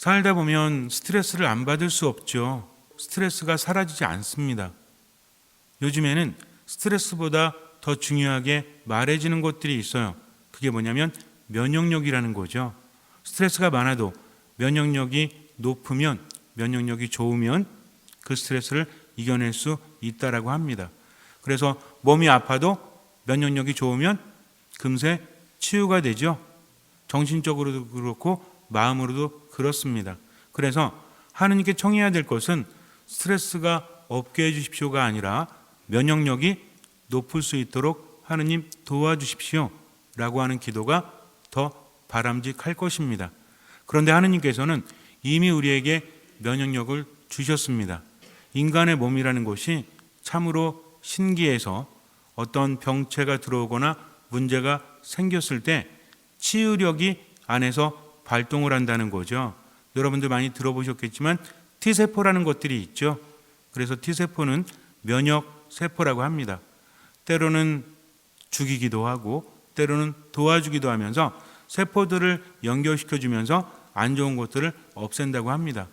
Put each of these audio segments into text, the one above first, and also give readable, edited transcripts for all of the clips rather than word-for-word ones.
살다 보면 스트레스를 안 받을 수 없죠. 스트레스가 사라지지 않습니다. 요즘에는 스트레스보다 더 중요하게 말해지는 것들이 있어요. 그게 뭐냐면 면역력이라는 거죠. 스트레스가 많아도 면역력이 높으면, 면역력이 좋으면 그 스트레스를 이겨낼 수 있다라고 합니다. 그래서 몸이 아파도 면역력이 좋으면 금세 치유가 되죠. 정신적으로도 그렇고 마음으로도 그렇습니다. 그래서 하느님께 청해야 될 것은 스트레스가 없게 해주십시오가 아니라 면역력이 높을 수 있도록 하느님 도와주십시오 라고 하는 기도가 더 바람직할 것입니다. 그런데 하느님께서는 이미 우리에게 면역력을 주셨습니다. 인간의 몸이라는 것이 참으로 신기해서 어떤 병체가 들어오거나 문제가 생겼을 때 치유력이 안에서 발동을 한다는 거죠. 여러분들 많이 들어보셨겠지만 T세포라는 것들이 있죠. 그래서 T세포는 면역세포라고 합니다. 때로는 죽이기도 하고 때로는 도와주기도 하면서 세포들을 연결시켜주면서 안 좋은 것들을 없앤다고 합니다.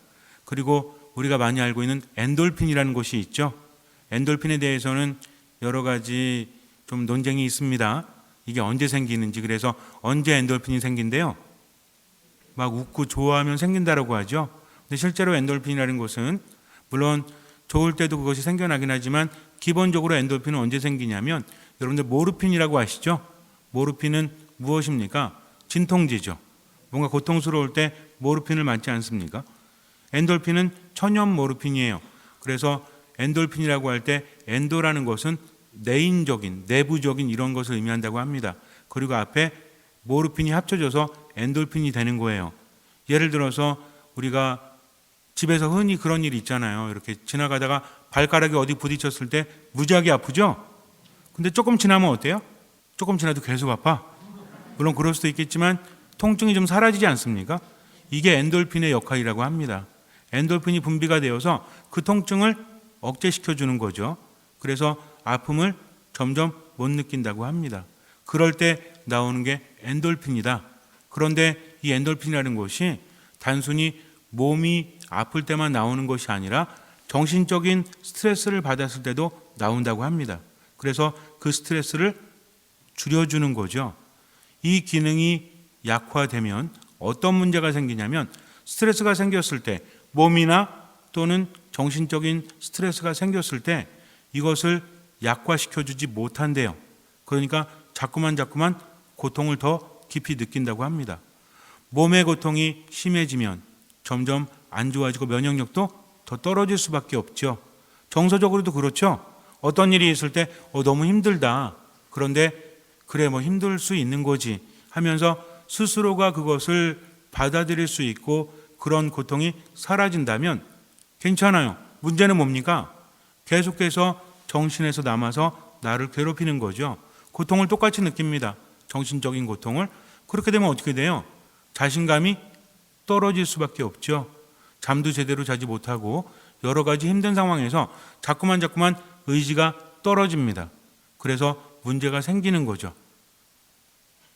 그리고 우리가 많이 알고 있는 엔돌핀이라는 것이 있죠. 엔돌핀에 대해서는 여러 가지 좀 논쟁이 있습니다. 이게 언제 생기는지. 그래서 언제 엔돌핀이 생긴대요? 막 웃고 좋아하면 생긴다라고 하죠. 근데 실제로 엔돌핀이라는 것은 물론 좋을 때도 그것이 생겨나긴 하지만 기본적으로 엔돌핀은 언제 생기냐면 여러분들 모르핀이라고 아시죠? 모르핀은 무엇입니까? 진통제죠. 뭔가 고통스러울 때 모르핀을 맞지 않습니까? 엔돌핀은 천연 모르핀이에요. 그래서 엔돌핀이라고 할 때 엔도라는 것은 내인적인, 내부적인 이런 것을 의미한다고 합니다. 그리고 앞에 모르핀이 합쳐져서 엔돌핀이 되는 거예요. 예를 들어서 우리가 집에서 흔히 그런 일이 있잖아요. 이렇게 지나가다가 발가락이 어디 부딪혔을 때 무지하게 아프죠? 근데 조금 지나면 어때요? 조금 지나도 계속 아파. 물론 그럴 수도 있겠지만 통증이 좀 사라지지 않습니까? 이게 엔돌핀의 역할이라고 합니다. 엔돌핀이 분비가 되어서 그 통증을 억제시켜주는 거죠. 그래서 아픔을 점점 못 느낀다고 합니다. 그럴 때 나오는 게 엔돌핀이다. 그런데 이 엔돌핀이라는 것이 단순히 몸이 아플 때만 나오는 것이 아니라 정신적인 스트레스를 받았을 때도 나온다고 합니다. 그래서 그 스트레스를 줄여주는 거죠. 이 기능이 약화되면 어떤 문제가 생기냐면 스트레스가 생겼을 때 몸이나 또는 정신적인 스트레스가 생겼을 때 이것을 약화시켜주지 못한대요. 그러니까 자꾸만 고통을 더 깊이 느낀다고 합니다. 몸의 고통이 심해지면 점점 안 좋아지고 면역력도 더 떨어질 수밖에 없죠. 정서적으로도 그렇죠. 어떤 일이 있을 때 너무 힘들다. 그런데 그래 뭐 힘들 수 있는 거지 하면서 스스로가 그것을 받아들일 수 있고 그런 고통이 사라진다면 괜찮아요. 문제는 뭡니까? 계속해서 정신에서 남아서 나를 괴롭히는 거죠. 고통을 똑같이 느낍니다. 정신적인 고통을. 그렇게 되면 어떻게 돼요? 자신감이 떨어질 수밖에 없죠. 잠도 제대로 자지 못하고 여러 가지 힘든 상황에서 자꾸만 의지가 떨어집니다. 그래서 문제가 생기는 거죠.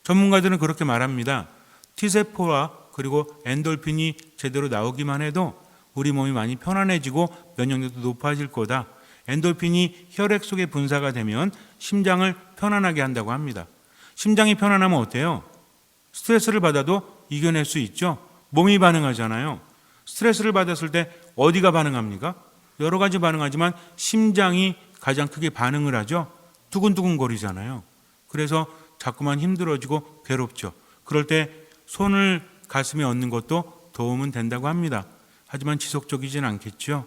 전문가들은 그렇게 말합니다. T세포와 그리고 엔돌핀이 제대로 나오기만 해도 우리 몸이 많이 편안해지고 면역력도 높아질 거다. 엔돌핀이 혈액 속에 분사가 되면 심장을 편안하게 한다고 합니다. 심장이 편안하면 어때요? 스트레스를 받아도 이겨낼 수 있죠. 몸이 반응하잖아요. 스트레스를 받았을 때 어디가 반응합니까? 여러 가지 반응하지만 심장이 가장 크게 반응을 하죠. 두근두근 거리잖아요. 그래서 자꾸만 힘들어지고 괴롭죠. 그럴 때 손을 가슴에 얹는 것도 도움은 된다고 합니다. 하지만 지속적이진 않겠죠.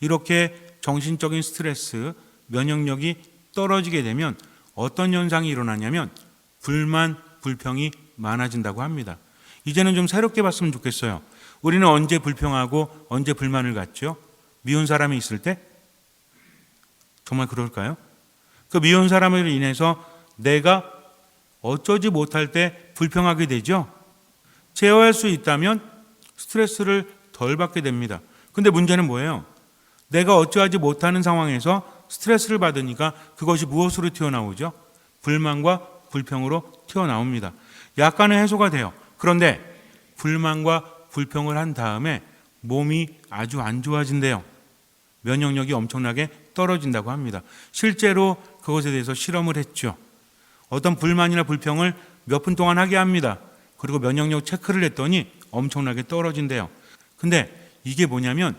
이렇게 정신적인 스트레스, 면역력이 떨어지게 되면 어떤 현상이 일어나냐면 불만, 불평이 많아진다고 합니다. 이제는 좀 새롭게 봤으면 좋겠어요. 우리는 언제 불평하고 언제 불만을 갖죠? 미운 사람이 있을 때? 정말 그럴까요? 그 미운 사람으로 인해서 내가 어쩌지 못할 때 불평하게 되죠. 제어할 수 있다면 스트레스를 덜 받게 됩니다. 근데 문제는 뭐예요? 내가 어찌하지 못하는 상황에서 스트레스를 받으니까 그것이 무엇으로 튀어나오죠? 불만과 불평으로 튀어나옵니다. 약간은 해소가 돼요. 그런데 불만과 불평을 한 다음에 몸이 아주 안 좋아진대요. 면역력이 엄청나게 떨어진다고 합니다. 실제로 그것에 대해서 실험을 했죠. 어떤 불만이나 불평을 몇 분 동안 하게 합니다. 그리고 면역력 체크를 했더니 엄청나게 떨어진대요. 근데 이게 뭐냐면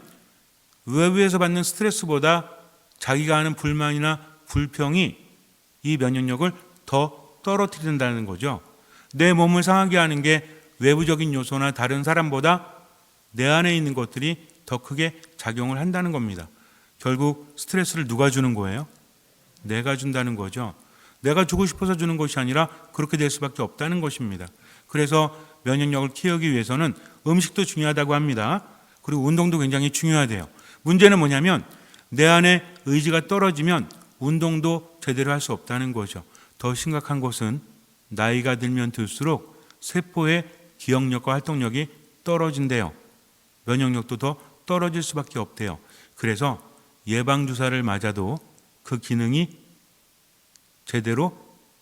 외부에서 받는 스트레스보다 자기가 하는 불만이나 불평이 이 면역력을 더 떨어뜨린다는 거죠. 내 몸을 상하게 하는 게 외부적인 요소나 다른 사람보다 내 안에 있는 것들이 더 크게 작용을 한다는 겁니다. 결국 스트레스를 누가 주는 거예요? 내가 준다는 거죠. 내가 주고 싶어서 주는 것이 아니라 그렇게 될 수밖에 없다는 것입니다. 그래서 면역력을 키우기 위해서는 음식도 중요하다고 합니다. 그리고 운동도 굉장히 중요하대요. 문제는 뭐냐면 내 안에 의지가 떨어지면 운동도 제대로 할 수 없다는 거죠. 더 심각한 것은 나이가 들면 들수록 세포의 기억력과 활동력이 떨어진대요. 면역력도 더 떨어질 수밖에 없대요. 그래서 예방주사를 맞아도 그 기능이 제대로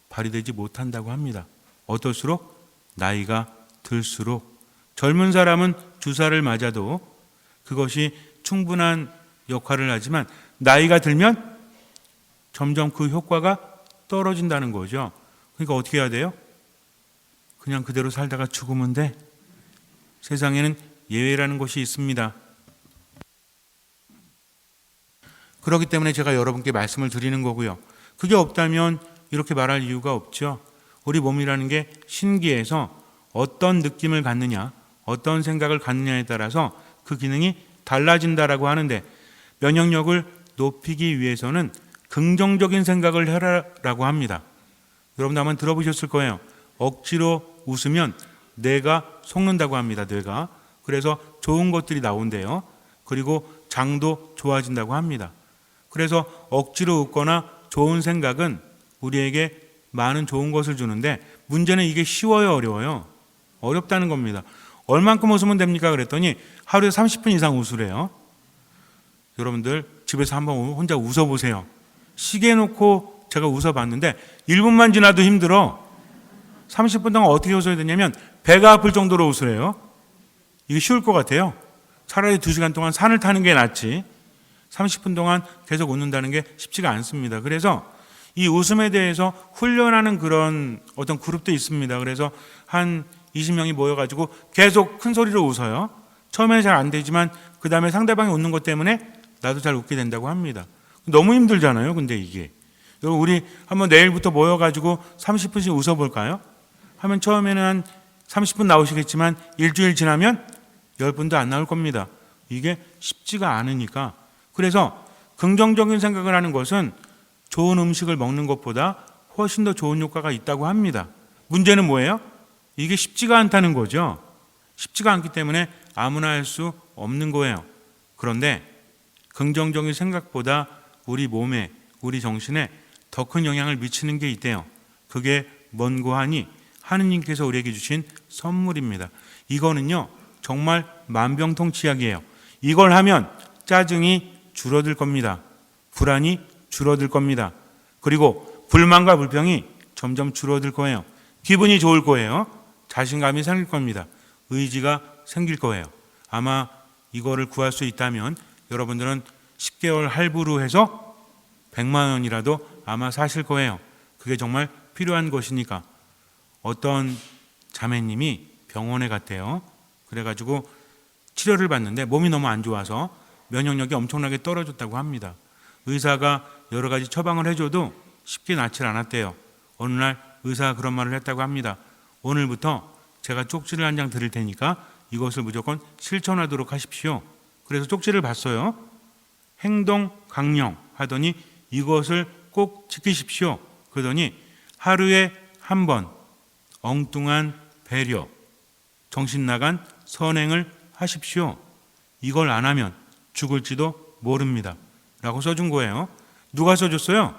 발휘되지 못한다고 합니다. 어떨수록 나이가 들수록 젊은 사람은 주사를 맞아도 그것이 충분한 역할을 하지만 나이가 들면 점점 그 효과가 떨어진다는 거죠. 그러니까 어떻게 해야 돼요? 그냥 그대로 살다가 죽으면 돼. 세상에는 예외라는 것이 있습니다. 그렇기 때문에 제가 여러분께 말씀을 드리는 거고요. 그게 없다면 이렇게 말할 이유가 없죠. 우리 몸이라는 게 신기해서 어떤 느낌을 갖느냐, 어떤 생각을 갖느냐에 따라서 그 기능이 달라진다라고 하는데 면역력을 높이기 위해서는 긍정적인 생각을 해라라고 합니다. 여러분도 한번 들어보셨을 거예요. 억지로 웃으면 뇌가 속는다고 합니다. 뇌가. 그래서 좋은 것들이 나온대요. 그리고 장도 좋아진다고 합니다. 그래서 억지로 웃거나 좋은 생각은 우리에게 많은 좋은 것을 주는데 문제는 이게 쉬워요, 어려워요? 어렵다는 겁니다. 얼만큼 웃으면 됩니까? 그랬더니 하루에 30분 이상 웃으래요. 여러분들 집에서 한번 혼자 웃어보세요. 시계 놓고 제가 웃어봤는데 1분만 지나도 힘들어. 30분 동안 어떻게 웃어야 되냐면 배가 아플 정도로 웃으래요. 이게 쉬울 것 같아요. 차라리 2시간 동안 산을 타는 게 낫지. 30분 동안 계속 웃는다는 게 쉽지가 않습니다. 그래서 이 웃음에 대해서 훈련하는 그런 어떤 그룹도 있습니다. 그래서 한 20명이 모여가지고 계속 큰 소리로 웃어요. 처음에는 잘 안 되지만 그 다음에 상대방이 웃는 것 때문에 나도 잘 웃게 된다고 합니다. 너무 힘들잖아요. 근데 이게 여러분 우리 한번 내일부터 모여가지고 30분씩 웃어볼까요? 하면 처음에는 한 30분 나오시겠지만 일주일 지나면 10분도 안 나올 겁니다. 이게 쉽지가 않으니까. 그래서 긍정적인 생각을 하는 것은 좋은 음식을 먹는 것보다 훨씬 더 좋은 효과가 있다고 합니다. 문제는 뭐예요? 이게 쉽지가 않다는 거죠. 쉽지가 않기 때문에 아무나 할 수 없는 거예요. 그런데 긍정적인 생각보다 우리 몸에, 우리 정신에 더 큰 영향을 미치는 게 있대요. 그게 뭔고 하니 하느님께서 우리에게 주신 선물입니다. 이거는요 정말 만병통치약이에요. 이걸 하면 짜증이 줄어들 겁니다. 불안이 줄어들 겁니다. 그리고 불만과 불평이 점점 줄어들 거예요. 기분이 좋을 거예요. 자신감이 생길 겁니다. 의지가 생길 거예요. 아마 이거를 구할 수 있다면 여러분들은 10개월 할부로 해서 100만 원이라도 아마 사실 거예요. 그게 정말 필요한 것이니까. 어떤 자매님이 병원에 갔대요. 그래가지고 치료를 받는데 몸이 너무 안 좋아서 면역력이 엄청나게 떨어졌다고 합니다. 의사가 여러 가지 처방을 해줘도 쉽게 낫질 않았대요. 어느 날 의사가 그런 말을 했다고 합니다. 오늘부터 제가 쪽지를 한 장 드릴 테니까 이것을 무조건 실천하도록 하십시오. 그래서 쪽지를 봤어요. 행동 강령 하더니 이것을 꼭 지키십시오. 그러더니 하루에 한 번 엉뚱한 배려, 정신 나간 선행을 하십시오. 이걸 안 하면 죽을지도 모릅니다. 라고 써준 거예요. 누가 써줬어요?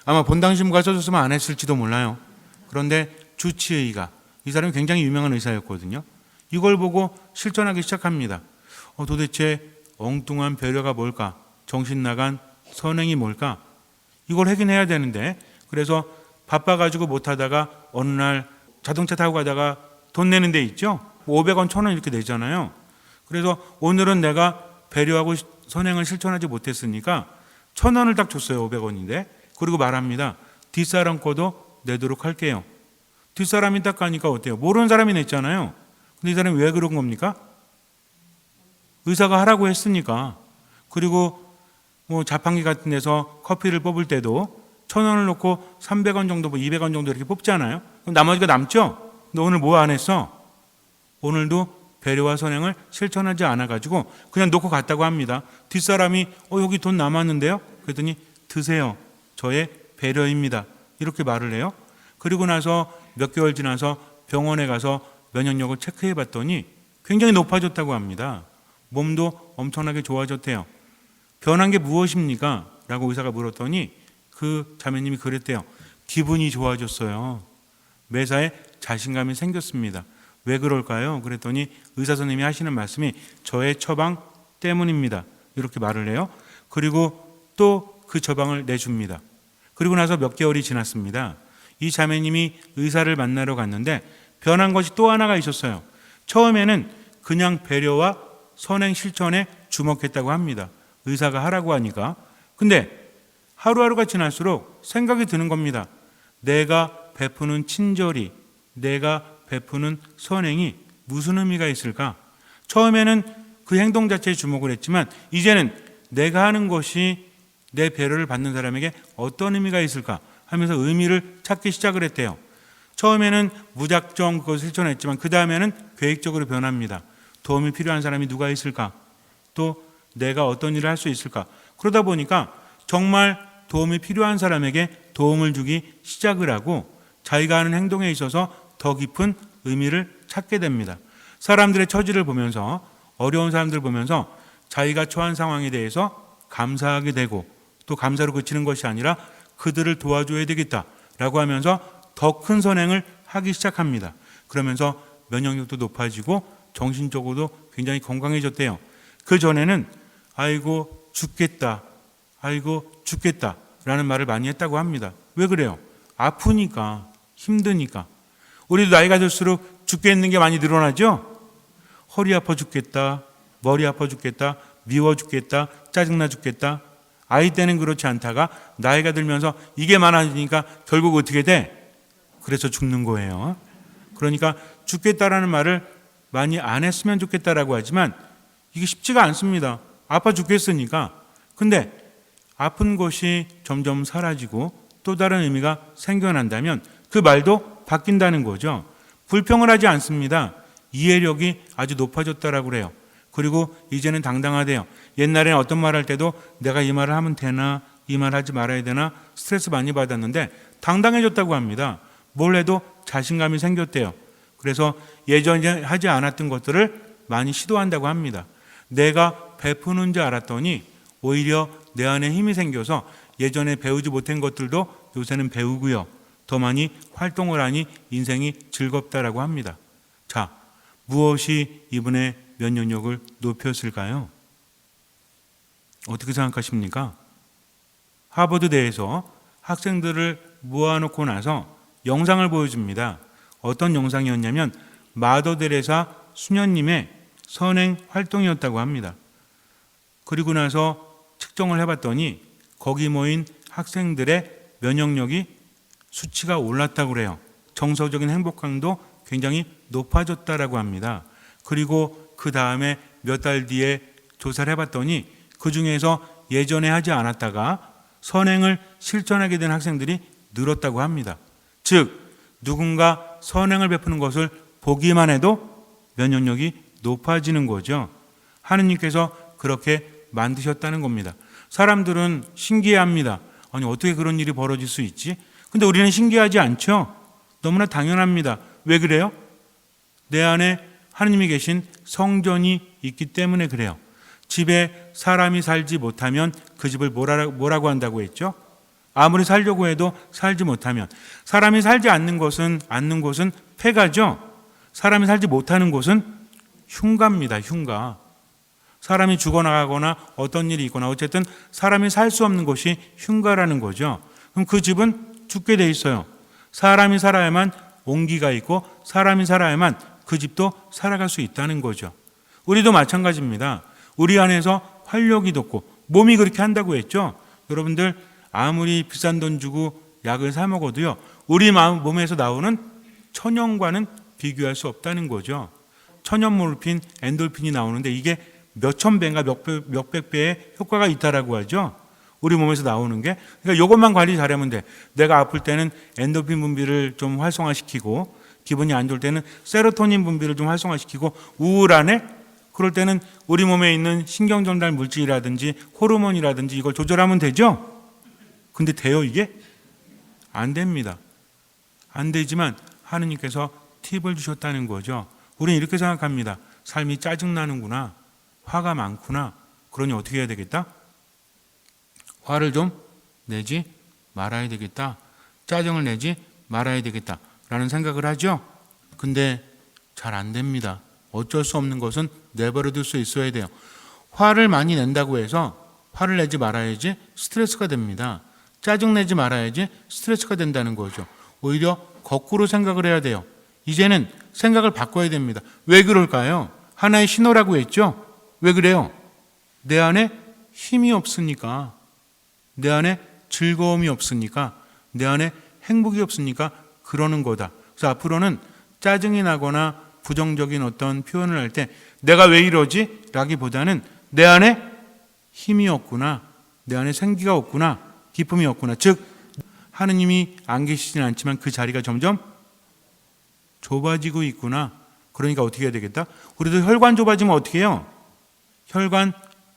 아마 본당신부가 써줬으면 안 했을지도 몰라요. 그런데 주치의가, 이 사람이 굉장히 유명한 의사였거든요. 이걸 보고 실천하기 시작합니다. 도대체 엉뚱한 배려가 뭘까? 정신 나간 선행이 뭘까? 이걸 하긴 해야 되는데, 그래서 바빠가지고 못하다가 어느 날 자동차 타고 가다가 돈 내는 데 있죠? 500원, 1000원 이렇게 내잖아요. 그래서 오늘은 내가 배려하고 선행을 실천하지 못했으니까 1000원을 딱 줬어요. 500원인데. 그리고 말합니다. 뒷사람 거도 내도록 할게요. 뒷사람이 딱 가니까 어때요? 모르는 사람이 냈잖아요. 근데 이 사람이 왜 그런 겁니까? 의사가 하라고 했으니까. 그리고 뭐 자판기 같은 데서 커피를 뽑을 때도 1000원을 놓고 300원 정도, 200원 정도 이렇게 뽑잖아요. 그럼 나머지가 남죠? 너 오늘 뭐 안 했어? 오늘도 배려와 선행을 실천하지 않아가지고 그냥 놓고 갔다고 합니다. 뒷사람이 여기 돈 남았는데요? 그랬더니 드세요. 저의 배려입니다. 이렇게 말을 해요. 그리고 나서 몇 개월 지나서 병원에 가서 면역력을 체크해 봤더니 굉장히 높아졌다고 합니다. 몸도 엄청나게 좋아졌대요. 변한 게 무엇입니까? 라고 의사가 물었더니 그 자매님이 그랬대요. 기분이 좋아졌어요. 매사에 자신감이 생겼습니다. 왜 그럴까요? 그랬더니 의사 선생님이 하시는 말씀이 저의 처방 때문입니다. 이렇게 말을 해요. 그리고 또 그 처방을 내줍니다. 그리고 나서 몇 개월이 지났습니다. 이 자매님이 의사를 만나러 갔는데 변한 것이 또 하나가 있었어요. 처음에는 그냥 배려와 선행 실천에 주목했다고 합니다. 의사가 하라고 하니까. 근데 하루하루가 지날수록 생각이 드는 겁니다. 내가 베푸는 친절이, 내가 베푸는 선행이 무슨 의미가 있을까? 처음에는 그 행동 자체에 주목을 했지만 이제는 내가 하는 것이 내 배려를 받는 사람에게 어떤 의미가 있을까 하면서 의미를 찾기 시작을 했대요. 처음에는 무작정 그것을 실천했지만 그 다음에는 계획적으로 변합니다. 도움이 필요한 사람이 누가 있을까? 또 내가 어떤 일을 할 수 있을까? 그러다 보니까 정말 도움이 필요한 사람에게 도움을 주기 시작을 하고 자기가 하는 행동에 있어서 더 깊은 의미를 찾게 됩니다. 사람들의 처지를 보면서 어려운 사람들을 보면서 자기가 처한 상황에 대해서 감사하게 되고 또 감사로 그치는 것이 아니라 그들을 도와줘야 되겠다라고 하면서 더 큰 선행을 하기 시작합니다. 그러면서 면역력도 높아지고 정신적으로도 굉장히 건강해졌대요. 그 전에는 아이고 죽겠다, 아이고 죽겠다라는 말을 많이 했다고 합니다. 왜 그래요? 아프니까, 힘드니까. 우리도 나이가 들수록 죽겠는 게 많이 늘어나죠? 허리 아파 죽겠다, 머리 아파 죽겠다, 미워 죽겠다, 짜증나 죽겠다. 아이 때는 그렇지 않다가 나이가 들면서 이게 많아지니까 결국 어떻게 돼? 그래서 죽는 거예요. 그러니까 죽겠다라는 말을 많이 안 했으면 좋겠다라고 하지만 이게 쉽지가 않습니다. 아파 죽겠으니까. 근데 아픈 것이 점점 사라지고 또 다른 의미가 생겨난다면 그 말도 바뀐다는 거죠. 불평을 하지 않습니다. 이해력이 아주 높아졌다라고 그래요. 그리고 이제는 당당하대요. 옛날에는 어떤 말 할 때도 내가 이 말을 하면 되나, 이 말 하지 말아야 되나 스트레스 많이 받았는데 당당해졌다고 합니다. 뭘 해도 자신감이 생겼대요. 그래서 예전에 하지 않았던 것들을 많이 시도한다고 합니다. 내가 베푸는 줄 알았더니 오히려 내 안에 힘이 생겨서 예전에 배우지 못한 것들도 요새는 배우고요. 더 많이 활동을 하니 인생이 즐겁다라고 합니다. 자, 무엇이 이분의 면역력을 높였을까요? 어떻게 생각하십니까? 하버드대에서 학생들을 모아놓고 나서 영상을 보여줍니다. 어떤 영상이었냐면 마더 데레사 수녀님의 선행 활동이었다고 합니다. 그리고 나서 측정을 해봤더니 거기 모인 학생들의 면역력이 수치가 올랐다고 그래요. 정서적인 행복감도 굉장히 높아졌다라고 합니다. 그리고 그 다음에 몇 달 뒤에 조사를 해봤더니 그 중에서 예전에 하지 않았다가 선행을 실천하게 된 학생들이 늘었다고 합니다. 즉 누군가 선행을 베푸는 것을 보기만 해도 면역력이 높아지는 거죠. 하느님께서 그렇게 만드셨다는 겁니다. 사람들은 신기해합니다. 아니 어떻게 그런 일이 벌어질 수 있지? 근데 우리는 신기하지 않죠? 너무나 당연합니다. 왜 그래요? 내 안에 하느님이 계신 성전이 있기 때문에 그래요. 집에 사람이 살지 못하면 그 집을 뭐라고 한다고 했죠? 아무리 살려고 해도 살지 못하면. 사람이 살지 않는 곳은 폐가죠. 사람이 살지 못하는 곳은 흉가입니다. 흉가. 사람이 죽어나가거나 어떤 일이 있거나 어쨌든 사람이 살 수 없는 곳이 흉가라는 거죠. 그럼 그 집은 죽게 돼 있어요. 사람이 살아야만 온기가 있고 사람이 살아야만 그 집도 살아갈 수 있다는 거죠. 우리도 마찬가지입니다. 우리 안에서 활력이 돋고 몸이 그렇게 한다고 했죠. 여러분들 아무리 비싼 돈 주고 약을 사 먹어도요, 우리 몸에서 나오는 천연과는 비교할 수 없다는 거죠. 천연 모르핀, 엔돌핀이 나오는데 이게 몇천 배인가 몇백 배의 효과가 있다라고 하죠. 우리 몸에서 나오는 게. 그러니까 이것만 관리 잘하면 돼. 내가 아플 때는 엔도르핀 분비를 좀 활성화시키고, 기분이 안 좋을 때는 세로토닌 분비를 좀 활성화시키고, 우울하네? 그럴 때는 우리 몸에 있는 신경전달 물질이라든지 호르몬이라든지 이걸 조절하면 되죠? 근데 돼요, 이게? 안 됩니다. 안 되지만 하느님께서 팁을 주셨다는 거죠. 우리는 이렇게 생각합니다. 삶이 짜증나는구나. 화가 많구나. 그러니 어떻게 해야 되겠다? 화를 좀 내지 말아야 되겠다. 짜증을 내지 말아야 되겠다. 라는 생각을 하죠. 근데 잘 안 됩니다. 어쩔 수 없는 것은 내버려둘 수 있어야 돼요. 화를 많이 낸다고 해서 화를 내지 말아야지 스트레스가 됩니다. 짜증 내지 말아야지 스트레스가 된다는 거죠. 오히려 거꾸로 생각을 해야 돼요. 이제는 생각을 바꿔야 됩니다. 왜 그럴까요? 하나의 신호라고 했죠. 왜 그래요? 내 안에 힘이 없으니까, 내 안에 즐거움이 없으니까, 내 안에 행복이 없으니까 그러는 거다. 그래서 앞으로는 짜증이 나거나 부정적인 어떤 표현을 할 때 내가 왜 이러지? 라기보다는 내 안에 힘이 없구나, 내 안에 생기가 없구나, 기쁨이 없구나. 즉 하느님이 안 계시지는 않지만 그 자리가 점점 좁아지고 있구나. 그러니까 어떻게 해야 되겠다? 우리도 혈관 좁아지면 어떻게 해요? 혈관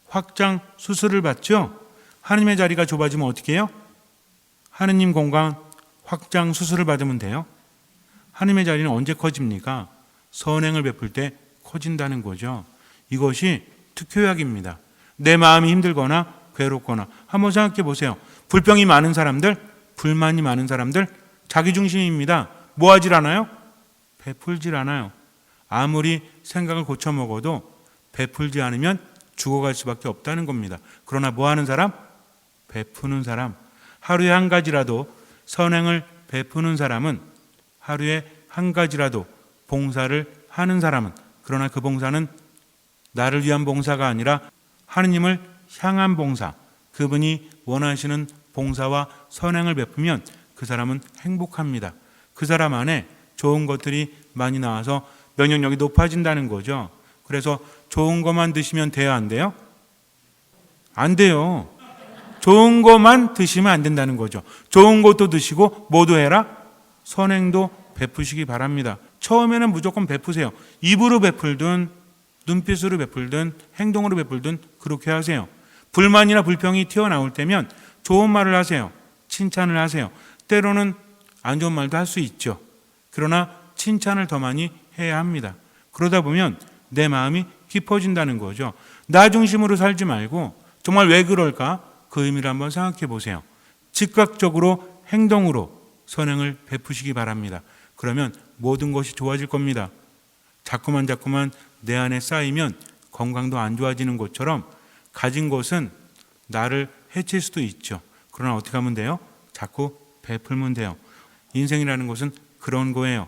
확장 수술을 받죠. 하느님의 자리가 좁아지면 어떻게 해요? 하느님 공간 확장 수술을 받으면 돼요. 하느님의 자리는 언제 커집니까? 선행을 베풀 때 커진다는 거죠. 이것이 특효약입니다. 내 마음이 힘들거나 괴롭거나 한번 생각해 보세요. 불평이 많은 사람들, 불만이 많은 사람들, 자기중심입니다. 뭐 하질 않아요? 베풀질 않아요. 아무리 생각을 고쳐먹어도 베풀지 않으면 죽어갈 수밖에 없다는 겁니다. 그러나 뭐 하는 사람? 베푸는 사람. 하루에 한 가지라도 선행을 베푸는 사람은, 하루에 한 가지라도 봉사를 하는 사람은, 그러나 그 봉사는 나를 위한 봉사가 아니라 하느님을 향한 봉사, 그분이 원하시는 봉사와 선행을 베푸면 그 사람은 행복합니다. 그 사람 안에 좋은 것들이 많이 나와서 면역력이 높아진다는 거죠. 그래서 좋은 것만 드시면 돼요, 안 돼요? 안 돼요. 좋은 것만 드시면 안 된다는 거죠. 좋은 것도 드시고 뭐도 해라? 선행도 베푸시기 바랍니다. 처음에는 무조건 베푸세요. 입으로 베풀든 눈빛으로 베풀든 행동으로 베풀든 그렇게 하세요. 불만이나 불평이 튀어나올 때면 좋은 말을 하세요. 칭찬을 하세요. 때로는 안 좋은 말도 할 수 있죠. 그러나 칭찬을 더 많이 해야 합니다. 그러다 보면 내 마음이 깊어진다는 거죠. 나 중심으로 살지 말고 정말 왜 그럴까? 그 의미를 한번 생각해 보세요. 즉각적으로 행동으로 선행을 베푸시기 바랍니다. 그러면 모든 것이 좋아질 겁니다. 자꾸만 내 안에 쌓이면 건강도 안 좋아지는 것처럼 가진 것은 나를 해칠 수도 있죠. 그러나 어떻게 하면 돼요? 자꾸 베풀면 돼요. 인생이라는 것은 그런 거예요.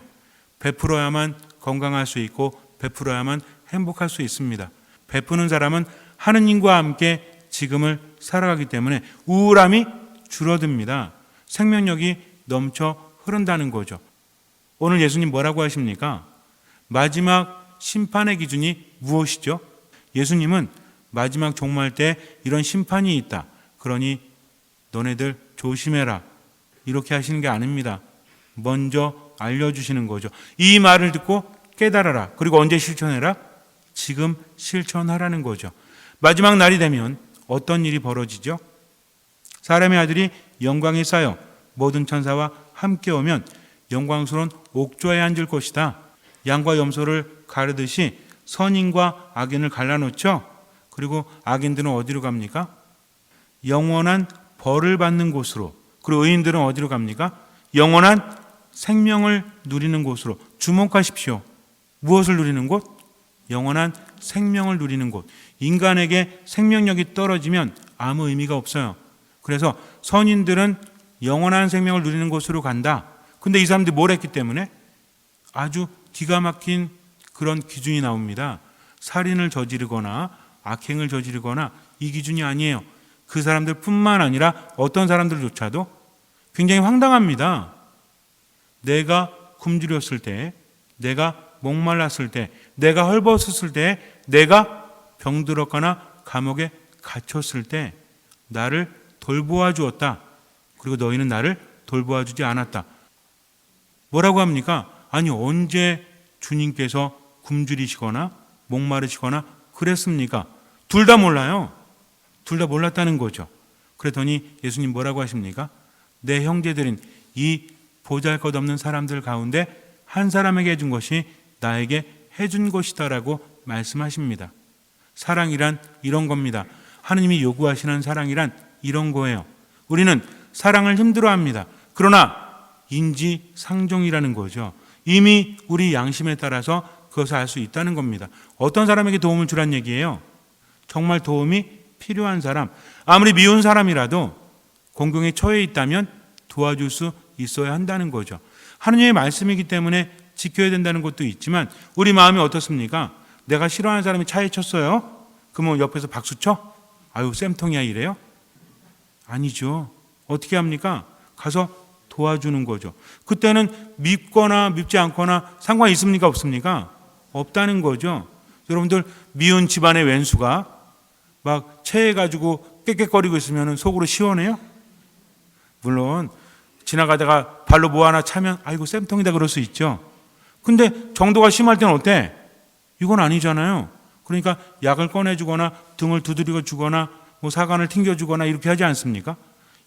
베풀어야만 건강할 수 있고 베풀어야만 행복할 수 있습니다. 베푸는 사람은 하느님과 함께 지금을 살아가기 때문에 우울함이 줄어듭니다. 생명력이 넘쳐 흐른다는 거죠. 오늘 예수님 뭐라고 하십니까? 마지막 심판의 기준이 무엇이죠? 예수님은 마지막 종말 때 이런 심판이 있다. 그러니 너네들 조심해라. 이렇게 하시는 게 아닙니다. 먼저 알려주시는 거죠. 이 말을 듣고 깨달아라. 그리고 언제 실천해라? 지금 실천하라는 거죠. 마지막 날이 되면 어떤 일이 벌어지죠? 사람의 아들이 영광에 쌓여 모든 천사와 함께 오면 영광스러운 옥좌에 앉을 것이다. 양과 염소를 가르듯이 선인과 악인을 갈라놓죠. 그리고 악인들은 어디로 갑니까? 영원한 벌을 받는 곳으로. 그리고 의인들은 어디로 갑니까? 영원한 생명을 누리는 곳으로. 주목하십시오. 무엇을 누리는 곳? 영원한 생명을 누리는 곳. 인간에게 생명력이 떨어지면 아무 의미가 없어요. 그래서 선인들은 영원한 생명을 누리는 곳으로 간다. 근데 이 사람들이 뭘 했기 때문에? 아주 기가 막힌 그런 기준이 나옵니다. 살인을 저지르거나 악행을 저지르거나 이 기준이 아니에요. 그 사람들뿐만 아니라 어떤 사람들조차도 굉장히 황당합니다. 내가 굶주렸을 때, 내가 목말랐을 때, 내가 헐벗었을 때, 내가 병들었거나 감옥에 갇혔을 때 나를 돌보아 주었다. 그리고 너희는 나를 돌보아 주지 않았다. 뭐라고 합니까? 아니, 언제 주님께서 굶주리시거나 목마르시거나 그랬습니까? 둘 다 몰라요. 둘 다 몰랐다는 거죠. 그랬더니 예수님 뭐라고 하십니까? 내 형제들인 이 보잘것없는 사람들 가운데 한 사람에게 해준 것이 나에게 해준 것이다라고 말씀하십니다. 사랑이란 이런 겁니다. 하느님이 요구하시는 사랑이란 이런 거예요. 우리는 사랑을 힘들어합니다. 그러나 인지상정이라는 거죠. 이미 우리 양심에 따라서 그것을 알 수 있다는 겁니다. 어떤 사람에게 도움을 주란 얘기예요? 정말 도움이 필요한 사람, 아무리 미운 사람이라도 공경에 처해 있다면 도와줄 수 있어야 한다는 거죠. 하느님의 말씀이기 때문에 지켜야 된다는 것도 있지만 우리 마음이 어떻습니까? 내가 싫어하는 사람이 차에 쳤어요? 그러면 옆에서 박수 쳐? 아유 쌤통이야 이래요? 아니죠. 어떻게 합니까? 가서 도와주는 거죠. 그때는 밉거나 밉지 않거나 상관이 있습니까? 없습니까? 없다는 거죠. 여러분들 미운 집안의 왼수가 막 체해가지고 깨깨거리고 있으면 속으로 시원해요? 물론 지나가다가 발로 뭐 하나 차면 아이고 쌤통이다 그럴 수 있죠. 근데 정도가 심할 때는 어때? 이건 아니잖아요. 그러니까 약을 꺼내주거나 등을 두드려 주거나 뭐 사관을 튕겨주거나 이렇게 하지 않습니까?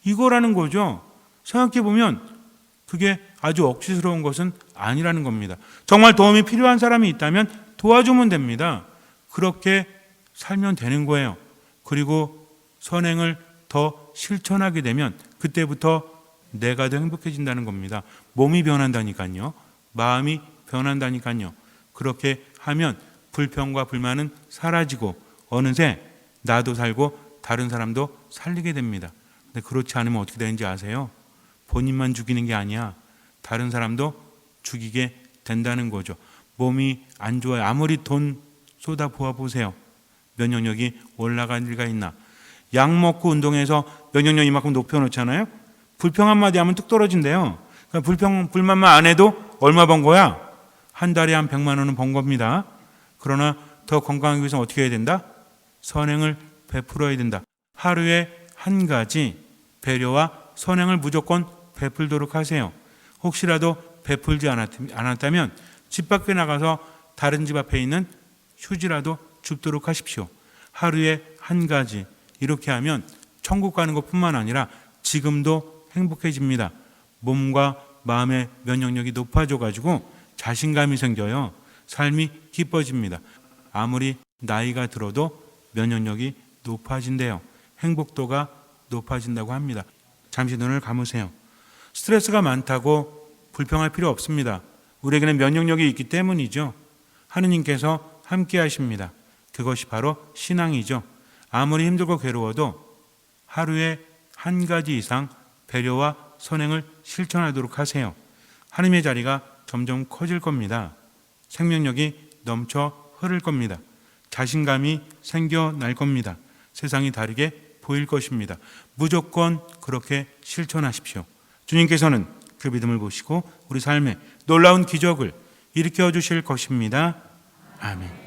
이거라는 거죠. 생각해보면 그게 아주 억지스러운 것은 아니라는 겁니다. 정말 도움이 필요한 사람이 있다면 도와주면 됩니다. 그렇게 살면 되는 거예요. 그리고 선행을 더 실천하게 되면 그때부터 내가 더 행복해진다는 겁니다. 몸이 변한다니까요. 마음이 변한다니까요. 그렇게 하면 불평과 불만은 사라지고 어느새 나도 살고 다른 사람도 살리게 됩니다. 근데 그렇지 않으면 어떻게 되는지 아세요? 본인만 죽이는 게 아니야. 다른 사람도 죽이게 된다는 거죠. 몸이 안 좋아요. 아무리 돈 쏟아 부어 보세요. 면역력이 올라갈 리가 있나? 약 먹고 운동해서 면역력 이만큼 높여놓잖아요. 불평 한마디 하면 뚝 떨어진대요. 그러니까 불만만 안 해도 얼마 번 거야? 한 달에 한 100만 원은 번 겁니다. 그러나 더 건강하기 위해서는 어떻게 해야 된다? 선행을 베풀어야 된다. 하루에 한 가지 배려와 선행을 무조건 베풀도록 하세요. 혹시라도 베풀지 않았다면 집 밖에 나가서 다른 집 앞에 있는 휴지라도 줍도록 하십시오. 하루에 한 가지 이렇게 하면 천국 가는 것뿐만 아니라 지금도 행복해집니다. 몸과 마음의 면역력이 높아져가지고 자신감이 생겨요. 삶이 기뻐집니다. 아무리 나이가 들어도 면역력이 높아진대요. 행복도가 높아진다고 합니다. 잠시 눈을 감으세요. 스트레스가 많다고 불평할 필요 없습니다. 우리에게는 면역력이 있기 때문이죠. 하느님께서 함께 하십니다. 그것이 바로 신앙이죠. 아무리 힘들고 괴로워도 하루에 한 가지 이상 배려와 선행을 실천하도록 하세요. 하느님의 자리가 점점 커질 겁니다. 생명력이 넘쳐 흐를 겁니다. 자신감이 생겨날 겁니다. 세상이 다르게 보일 것입니다. 무조건 그렇게 실천하십시오. 주님께서는 그 믿음을 보시고 우리 삶에 놀라운 기적을 일으켜 주실 것입니다. 아멘.